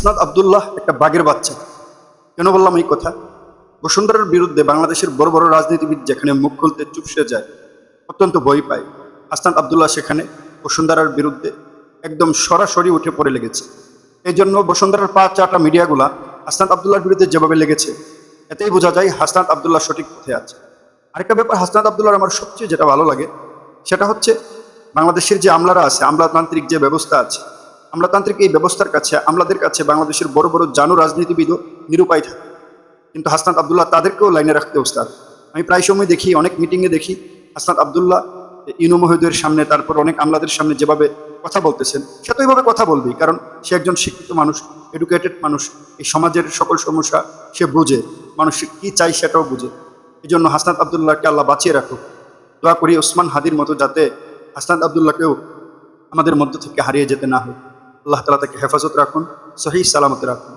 হাসনাত আব্দুল্লাহ একটা বাঘের বাচ্চা। কেন বললাম এই কথা? বসুন্ধরার বিরুদ্ধে বাংলাদেশের বড় বড় রাজনীতিবিদ যেখানে মুখ খুলতে চুপসে যায়, অত্যন্ত ভয় পায়, হাসনাত আব্দুল্লাহ সেখানে বসুন্ধরার বিরুদ্ধে একদম সরাসরি উঠে পড়ে লেগেছে। এই জন্য বসুন্ধরার পা চাটা মিডিয়াগুলা হাসনাত আব্দুল্লাহর বিরুদ্ধে যেভাবে লেগেছে, এতেই বোঝা যায় হাসনাত আব্দুল্লাহ সঠিক পথে আছে। আরেকটা ব্যাপার হাসনাত আব্দুল্লাহর আমার সবচেয়ে যেটা ভালো লাগে, সেটা হচ্ছে বাংলাদেশের যে আমলারা আছে, আমলাতান্ত্রিক যে ব্যবস্থা আছে, আমলাতান্ত্রিক এই ব্যবস্থার কাছে, আমলাদের কাছে বাংলাদেশের বড় বড় জানু রাজনীতিবিদও নিরুপায় থাকে, কিন্তু হাসনাত আব্দুল্লাহ তাদেরকেও লাইনে রাখতে ওস্তাদ। আমি প্রায় সময় দেখি, অনেক মিটিংয়ে দেখি হাসনাত আব্দুল্লাহ ইনু মহোদয়ের সামনে, তারপর অনেক আমলাদের সামনে যেভাবে কথা বলতেছেন, সে তো এইভাবে কথা বলবেই, কারণ সে একজন শিক্ষিত মানুষ, এডুকেটেড মানুষ, এই সমাজের সকল সমস্যা সে বুঝে, মানুষ কি চাই সেটাও বুঝে। এই জন্য হাসনাত আব্দুল্লাহকে আল্লাহ বাঁচিয়ে রাখুক। দোয়া করি ওসমান হাদির মতো যাতে হাসনাত আব্দুল্লাহকেও আমাদের মধ্য থেকে হারিয়ে যেতে না হয়। আল্লাহ তাআলা তাকে হেফাজত রাখুন, সহিহ সালামতে রাখুন।